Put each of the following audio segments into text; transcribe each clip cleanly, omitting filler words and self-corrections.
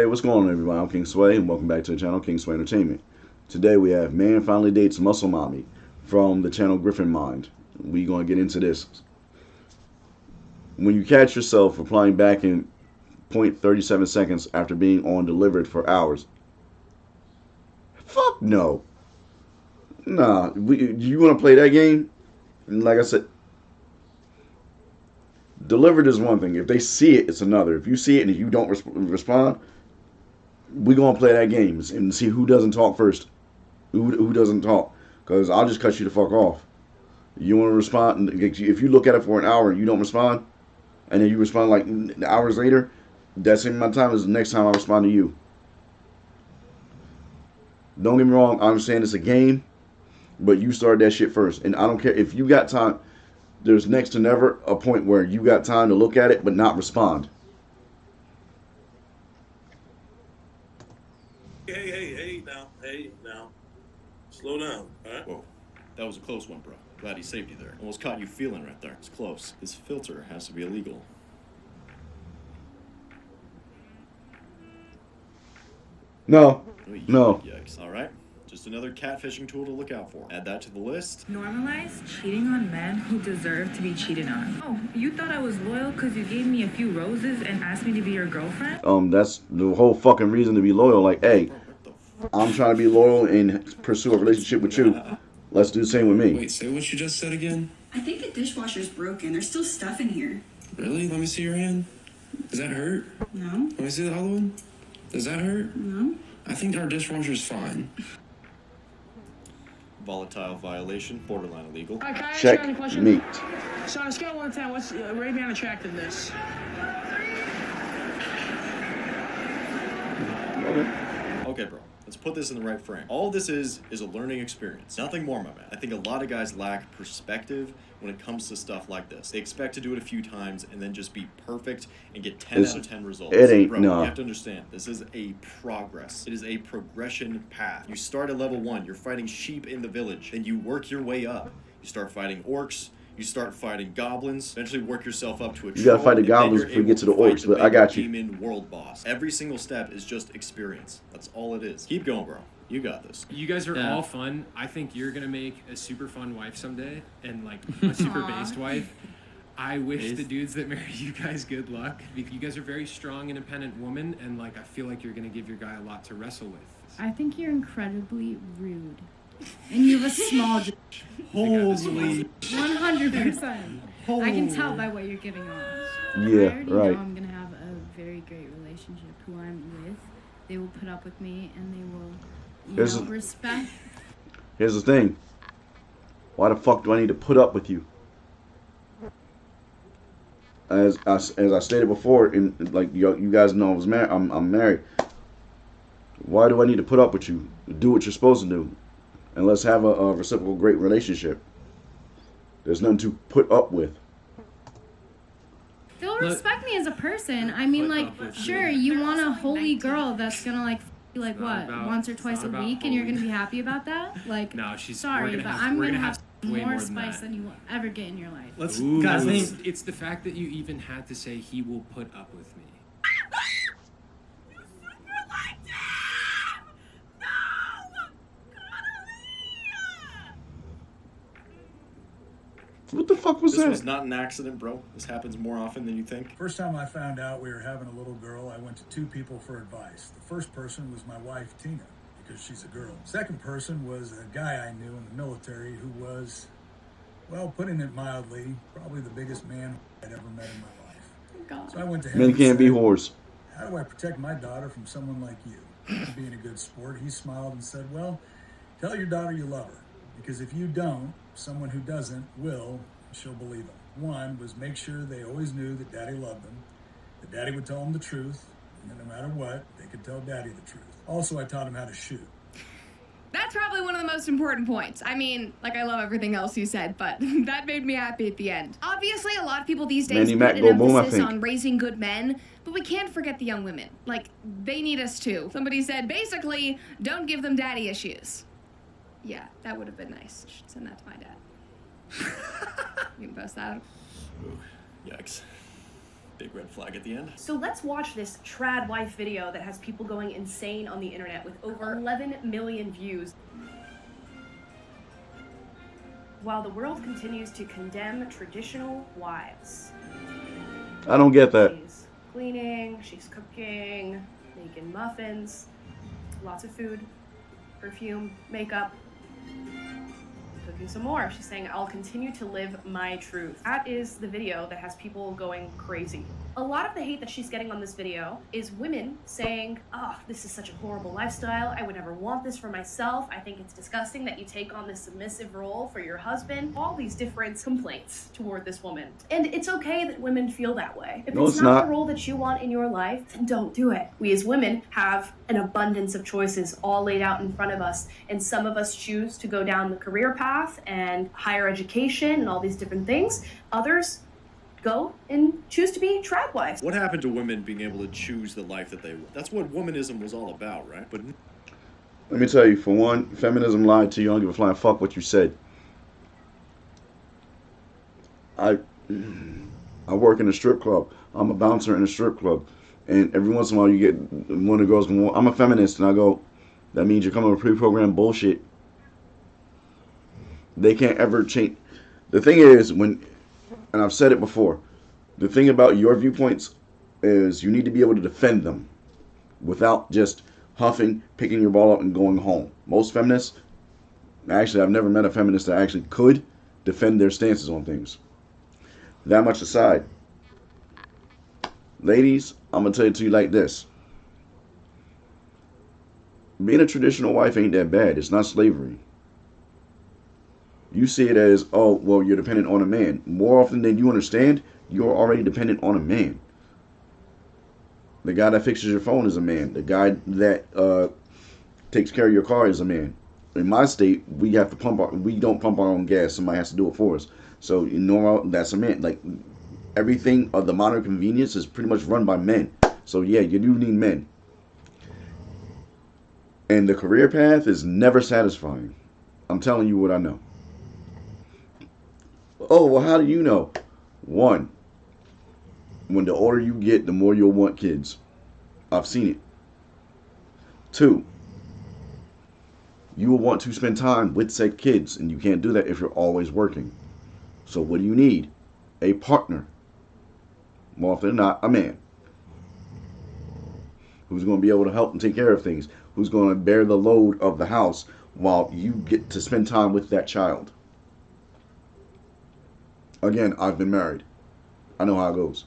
Hey, what's going on, everybody? I'm King Sway, and welcome back to the channel, King Sway Entertainment. Today we have Man Finally Dates Muscle Mommy from the channel Griffin Mind. We're going to get into this. When you catch yourself replying back in 0.37 seconds after being on delivered for hours, fuck no. Nah, you want to play that game? Like I said, delivered is one thing. If they see it, it's another. If you see it and you don't respond, we're going to play that game and see who doesn't talk first. Who doesn't talk. Because I'll just cut you the fuck off. You want to respond? If you look at it for an hour and you don't respond, and then you respond like hours later, that same amount of time is the next time I respond to you. Don't get me wrong, I understand it's a game, but you start that shit first. And I don't care if you got time. There's next to never a point where you got time to look at it but not respond. Hey, now. Slow down, all right? Whoa, that was a close one, bro. Glad he saved you there. Almost caught you feeling right there. It's close. This filter has to be illegal. No. Oy, No. Yikes. All right. Just another catfishing tool to look out for. Add that to the list. Normalize cheating on men who deserve to be cheated on. Oh, you thought I was loyal because you gave me a few roses and asked me to be your girlfriend? That's the whole fucking reason to be loyal. Like, hey, I'm trying to be loyal and pursue a relationship with you. Let's do the same with me. Wait, say what you just said again? I think the dishwasher's broken. There's still stuff in here. Really? Let me see your hand. Does that hurt? No. Let me see the other one. Does that hurt? No. I think our dishwasher's fine. Volatile violation, borderline illegal. All right, can I ask Check you a question? meat. So on a scale of 1 to 10, what's rate me on attractiveness? Okay, bro. Let's put this in the right frame. All this is a learning experience. Nothing more, my man. I think a lot of guys lack perspective when it comes to stuff like this. They expect to do it a few times and then just be perfect and get 10 out of 10 results. It ain't, bro, no. You have to understand, this is a progress. It is a progression path. You start at level 1, you're fighting sheep in the village. Then you work your way up. You start fighting orcs. You start fighting goblins. Eventually work yourself up to a troll. You gotta fight the goblins before you get to the orcs, but I got you. Demon world boss. Every single step is just experience. That's all it is. Keep going, bro. You got this. You guys are all fun. I think you're gonna make a super fun wife someday, and like a super based wife. I wish the dudes that marry you guys good luck, because you guys are very strong, independent women, and like I feel like you're gonna give your guy a lot to wrestle with. I think you're incredibly rude, and you have a small. Holy 100%. I can tell by what you're giving off. Yeah, I already right. know I'm gonna have a very great relationship. Who I'm with, they will put up with me, and they will, respect. Here's the thing. Why the fuck do I need to put up with you? As I stated before, in like you guys know, I'm married. Why do I need to put up with you? Do what you're supposed to do, and let's have a reciprocal great relationship. There's nothing to put up with. They'll respect me as a person. I mean, like, sure, you want a holy girl that's gonna like what, once or twice a week, and you're gonna be happy about that? Like, no, she's sorry, but I'm gonna have more spice than you will ever get in your life. Guys, it's the fact that you even had to say he will put up with me. What the fuck was that? This was not an accident, bro. This happens more often than you think. First time I found out we were having a little girl, I went to 2 people for advice. The first person was my wife, Tina, because she's a girl. Second person was a guy I knew in the military who was, well, putting it mildly, probably the biggest man I'd ever met in my life. God. So I went to him Men and can't be said, whores. how do I protect my daughter from someone like you? Being a good sport, he smiled and said, well, tell your daughter you love her, because if you don't, someone who doesn't will, she'll believe him. One was make sure they always knew that daddy loved them, that daddy would tell them the truth, and that no matter what, they could tell daddy the truth. Also, I taught him how to shoot. That's probably one of the most important points. I mean, like, I love everything else you said, but that made me happy at the end. Obviously, a lot of people these days put an emphasis on raising good men, but we can't forget the young women. Like, they need us too. Somebody said, basically, don't give them daddy issues. Yeah, that would have been nice. Should send that to my dad. You can post that. Ooh, yikes. Big red flag at the end. So let's watch this trad wife video that has people going insane on the internet with over 11 million views. While the world continues to condemn traditional wives. I don't get that. She's cleaning, she's cooking, making muffins, lots of food, perfume, makeup, cooking some more. She's saying, I'll continue to live my truth. That is the video that has people going crazy. A lot of the hate that she's getting on this video is women saying, oh, this is such a horrible lifestyle. I would never want this for myself. I think it's disgusting that you take on this submissive role for your husband. All these different complaints toward this woman. And it's okay that women feel that way. If it's not the role that you want in your life, then don't do it. We as women have an abundance of choices all laid out in front of us. And some of us choose to go down the career path and higher education and all these different things. Others go and choose to be trad wives. What happened to women being able to choose the life that they want? That's what womanism was all about, right? But let me tell you, for one, feminism lied to you. I don't give a flying fuck what you said. I work in a strip club. I'm a bouncer in a strip club. And every once in a while you get one of the girls going, I'm a feminist. And I go, that means you're coming with pre-programmed bullshit. They can't ever change. The thing is, and I've said it before, the thing about your viewpoints is you need to be able to defend them without just huffing, picking your ball up, and going home. Most feminists, actually, I've never met a feminist that actually could defend their stances on things. That much aside, ladies, I'm going to tell it to you like this. Being a traditional wife ain't that bad. It's not slavery. You see it as, oh, well, you're dependent on a man. More often than you understand, you're already dependent on a man. The guy that fixes your phone is a man. The guy that takes care of your car is a man. In my state, we don't pump our own gas. Somebody has to do it for us. So, that's a man. Like, everything of the modern convenience is pretty much run by men. So, yeah, you do need men. And the career path is never satisfying. I'm telling you what I know. Oh, well, how do you know? One, when the older you get, the more you'll want kids. I've seen it. Two, you will want to spend time with said kids, and you can't do that if you're always working. So what do you need? A partner. More often than not, a man. Who's going to be able to help and take care of things. Who's going to bear the load of the house while you get to spend time with that child. Again, I've been married. I know how it goes.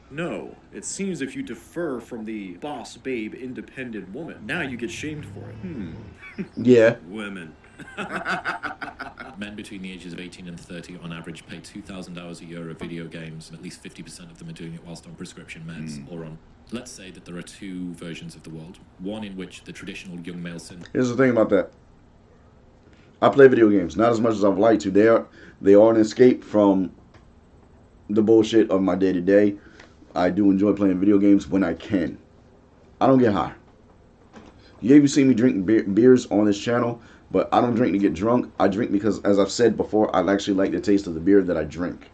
no, it seems if you defer from the boss babe independent woman, now you get shamed for it. Yeah. Women. Men between the ages of 18 and 30 on average pay 2,000 hours a year of video games. At least 50% of them are doing it whilst on prescription meds or on... Let's say that there are two versions of the world. One in which the traditional young male Here's the thing about that. I play video games, not as much as I'd like to. They are an escape from the bullshit of my day-to-day. I do enjoy playing video games when I can. I don't get high. You even see me drink beers on this channel, but I don't drink to get drunk. I drink because, as I've said before, I actually like the taste of the beer that I drink.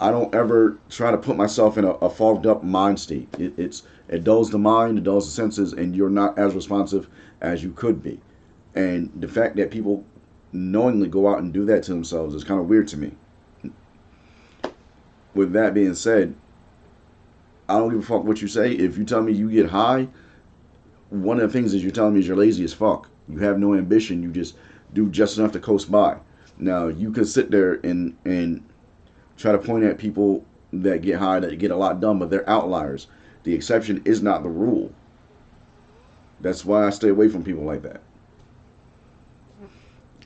I don't ever try to put myself in a fogged up mind state. It dulls the mind, it dulls the senses, and you're not as responsive as you could be. And the fact that people knowingly go out and do that to themselves is kind of weird to me. With that being said, I don't give a fuck what you say. If you tell me you get high, one of the things is you're telling me is you're lazy as fuck. You have no ambition. You just do just enough to coast by. Now, you can sit there and try to point at people that get high, that get a lot done, but they're outliers. The exception is not the rule. That's why I stay away from people like that.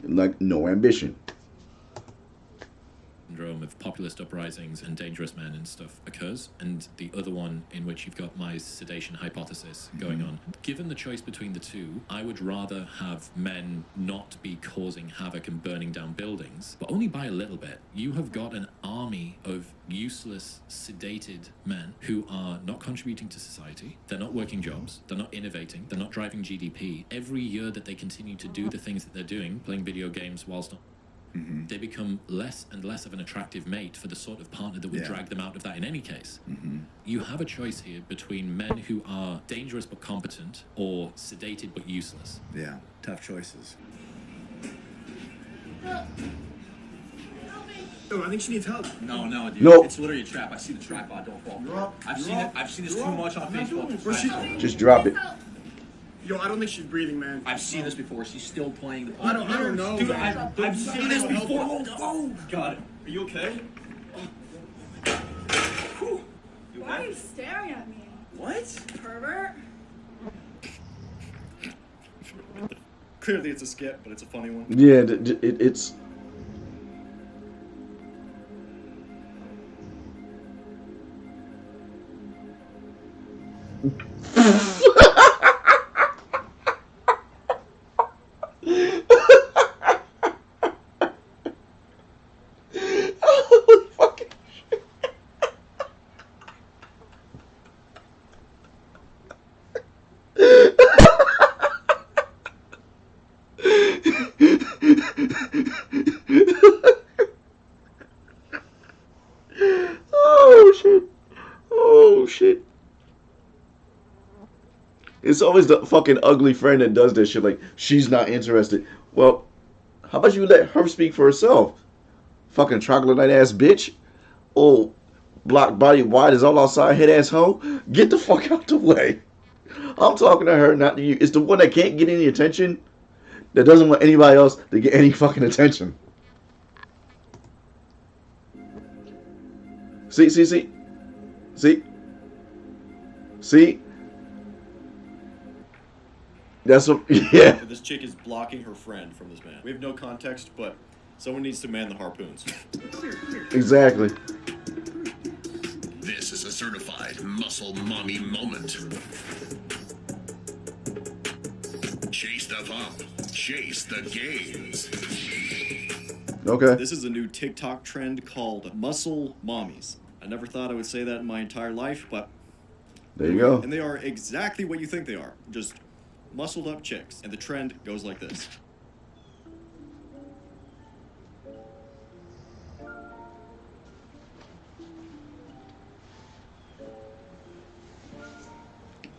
Like, no ambition. Syndrome of populist uprisings and dangerous men and stuff occurs, and the other one in which you've got my sedation hypothesis going on. Given the choice between the two, I would rather have men not be causing havoc and burning down buildings, but only by a little bit. You have got an army of useless, sedated men who are not contributing to society. They're not working jobs. They're not innovating. They're not driving GDP. Every year that they continue to do the things that they're doing, playing video games whilst they become less and less of an attractive mate for the sort of partner that would drag them out of that in any case. You have a choice here between men who are dangerous but competent or sedated but useless. Yeah, tough choices. Dude, I think she needs help. No, dude. No. It's literally a trap. I see the tripod. Don't fall for it. I've seen this too much on Facebook. Where's she? Just drop it. Yo, I don't think she's breathing, man. I've seen this before. She's still playing the. I don't know. Dude, I've seen this before. Oh, Got it. Are you okay? Why are you staring at me? What? Pervert? Clearly it's a skit, but it's a funny one. Yeah, it's. Oh shit. Oh shit. It's always the fucking ugly friend that does this shit. Like, she's not interested. Well, how about you let her speak for herself? Fucking troglodyte ass bitch. Oh, block body wide is all outside head ass hoe. Get the fuck out the way. I'm talking to her, not to you. It's the one that can't get any attention, that doesn't want anybody else to get any fucking attention. See? That's what, yeah. This chick is blocking her friend from this man. We have no context, but someone needs to man the harpoons. Exactly. This is a certified muscle mommy moment. Chase the pump. Chase the gains. Okay. This is a new TikTok trend called Muscle Mommies. I never thought I would say that in my entire life, but... There you go. And they are exactly what you think they are. Just muscled up chicks. And the trend goes like this.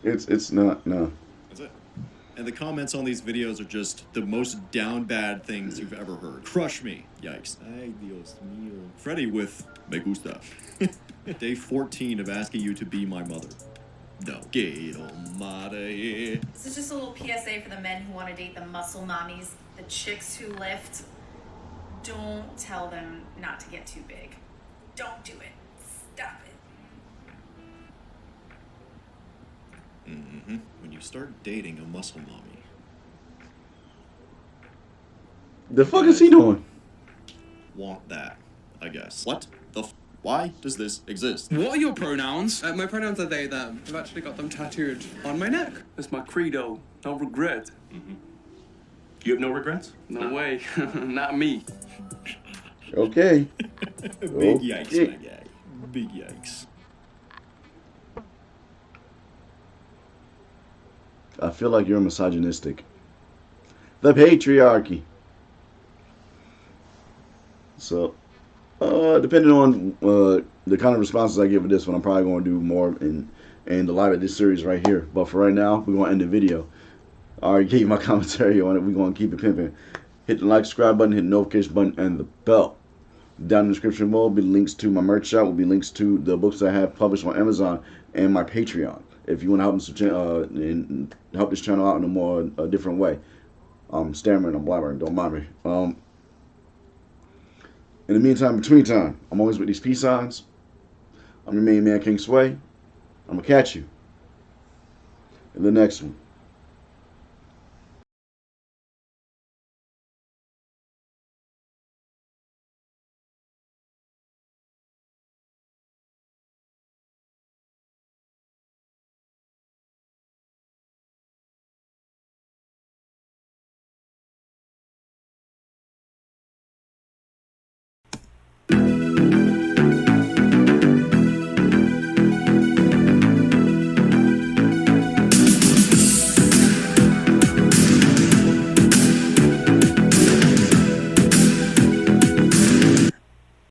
It's not, no. That's it. And the comments on these videos are just the most down bad things you've ever heard. Crush me. Yikes. Ay, Dios mío. Freddy with me gusta. Day 14 of asking you to be my mother. No. Quiero madre. This is just a little PSA for the men who want to date the muscle mommies, the chicks who lift. Don't tell them not to get too big. Don't do it. Stop it. Mm-hmm. When you start dating a muscle mommy. The fuck is he doing? Want that, I guess. What the why does this exist? What are your pronouns? My pronouns are they, them. I've actually got them tattooed on my neck. It's my credo. No regret. Mm-hmm. You have no regrets? No way. Not me. Okay. Big yikes, my guy. Big yikes. I feel like you're misogynistic. The patriarchy. So, depending on the kind of responses I give to this one, I'm probably going to do more in the live of this series right here. But for right now, we're going to end the video. I already gave you my commentary on it. We're going to keep it pimping. Hit the like, subscribe button, hit the notification button, and the bell. Down in the description below will be links to my merch shop, will be links to the books I have published on Amazon, and my Patreon. If you want to help and help this channel out in a more different way. I'm stammering, I'm blabbering, don't mind me. In the meantime, between time, I'm always with these peace signs. I'm your main man, King Sway. I'm going to catch you in the next one.